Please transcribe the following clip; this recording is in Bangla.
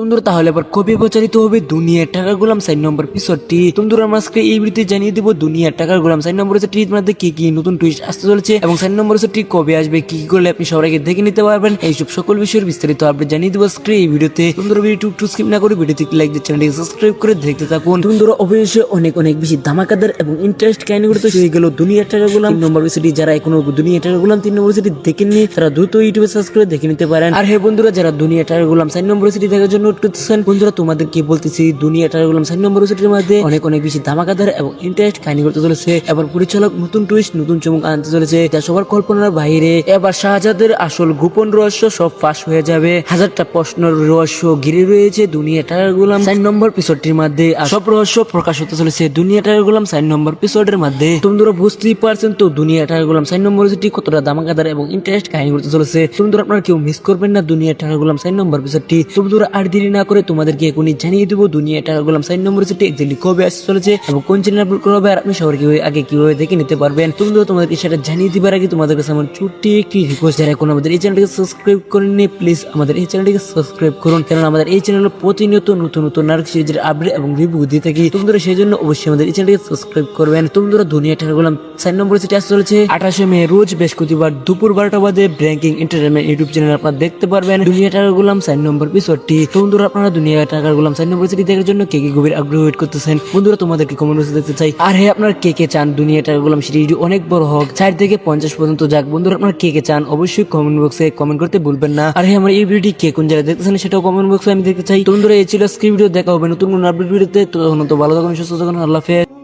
বন্ধুরা তাহলে এবার কবে প্রচারিত হবে দুনিয়ার টাকার গোলাম 4 নম্বর এপিসোডটি? বন্ধুরা আমরা আজকে এই ভিডিওতে জানিয়ে দেব দুনিয়ার টাকার গোলাম 4 নম্বর এপিসোডটির মধ্যে কি কি নতুন টুইস্ট আসতে চলেছে এবং 4 নম্বর এপিসোডটি কবে আসবে, কি কি করলে আপনি সবার আগে দেখে নিতে পারবেন, এইসব সকল বিষয়ের বিস্তারিত আপডেট জানিয়ে দেব আজকে এই ভিডিওতে। বন্ধুরা ভিডিওটি একটু স্কিপ না করে ভিডিওতে লাইক দিয়ে চ্যানেলটিকে সাবস্ক্রাইব করে দেখতে থাকুন। বন্ধুরা অবশ্যই অনেক অনেক বেশি ধামাকাদার এবং ইন্টারেস্ট কাহিনীগুলো তো হয়ে গেল দুনিয়ার টাকার গোলাম 3 নম্বর এপিসোডটি। যারা এখনো দুনিয়ার টাকার গোলাম 3 নম্বর এপিসোডটি দেখেননি তারা দ্রুত ইউটিউবে সার্চ করে দেখে নিতে পারেন। আর হ্যাঁ বন্ধুরা, যারা দুনিয়ার টাকার গোলাম 4 নম্বর এপিসোডটি দেখার জন্য ওয়েট করতেছেন, বন্ধুরা তোমাদেরকে বলতেছি দুনিয়ার টাকার গোলাম 4 নম্বর এপিসোডের মধ্যে অনেক অনেক বেশি ধামাকাদার এবং ইন্টারেস্ট কাহিনী করতে চলেছে। এবার পরিচালক নতুন টুইস্ট নতুন চমক আনতে চলেছে যা সবার কল্পনার বাইরে। এবার শাহজাদের আসল গোপন রহস্য সব ফাঁস হয়ে যাবে। হাজারটা প্রশ্নের রহস্য ঘিরে রয়েছে দুনিয়ার টাকার গোলাম 4 নম্বর এপিসোডটির মধ্যে। আর সব রহস্য প্রকাশ হতে চলেছে দুনিয়ার টাকার গোলাম 4 নম্বর এপিসোডের মধ্যে। বন্ধুরা বুঝতেই পারছেন তো দুনিয়ার টাকার গোলাম 4 নম্বর এপিসোডটি কতটা ধামাকাদার এবং ইন্টারেস্ট কাহিনী করতে চলেছে। বন্ধুরা আপনারা কেউ মিস করবেন না দুনিয়ার টাকার গোলাম 4 নম্বর এপিসোডটি। বন্ধুরা আর দেরি না করে তোমাদেরকে এখনই জানিয়ে দেবো দুনিয়ার টাকার গোলাম 4 নম্বর এপিসোডটি এক্স্যাক্টলি কবে আসতে চলেছে এবং কোন চ্যানেলে আপলোড করা হবে আর আপনি সবার আগে কিভাবে দেখে নিতে পারবেন। বন্ধুরা তোমাদেরকে সেটা জানিয়ে দিবার আগে তোমাদের কাছে আমার ছোট্ট একটি রিকোয়েস্ট, যারা এখন আমাদের এই চ্যানেলটিকে সাবস্ক্রাইব করেননি প্লিজ আমাদের এই চ্যানেলটিকে সাবস্ক্রাইব করুন, কারণ আমাদের এই চ্যানেলে প্রতিনিয়ত নতুন নতুন নাটক সিরিজের আপডেট এবং রিভিউ দিয়ে থাকি। বন্ধুরা সেই জন্য অবশ্যই আমাদের এই চ্যানেলটিকে সাবস্ক্রাইব করবেন। বন্ধুরা দুনিয়ার টাকার গোলাম 4 নম্বর এপিসোডটি আসতে চলেছে 28 মে রোজ বৃহস্পতিবার দুপুর 12টা বাজে ব্র্যাঙ্কিং এন্টারটেইনমেন্ট ইউটিউব চ্যানেলে আপনারা দেখতে পারবেন দুনিয়ার টাকার গোলাম 4 নম্বর এপিসোডটি। বন্ধুরা আপনারা দুনিয়ার টাকার গোলাম 4 নম্বর এপিসোডটি দেখার জন্য কে কে গভীর আগ্রহ ওয়েট করতেছেন, বন্ধুরা তোমাদেরকে কমেন্ট বক্সে দেখতে চাই। আর হ্যাঁ আপনারা কে কে চান দুনিয়ার টাকার গোলাম সিরিজটি অনেক বড় হোক, 4 থেকে 50 পর্যন্ত যাক। বন্ধুরা আপনারা কে কে চান অবশ্যই কমেন্ট বক্সে কমেন্ট করতে ভুলবেন না। আর হ্যাঁ আমার এই ভিডিওটি কে কোন জায়গায় দেখতেছেন সেটাও কমেন্ট বক্সে আমি দেখতে চাই। বন্ধুরা এই ছিল আজকের ভিডিও, দেখা হবে নতুন কোন আপডেট ভিডিওতে। তো ভালো থাকুন, সুস্থ থাকুন, আল্লাহ হাফেজ।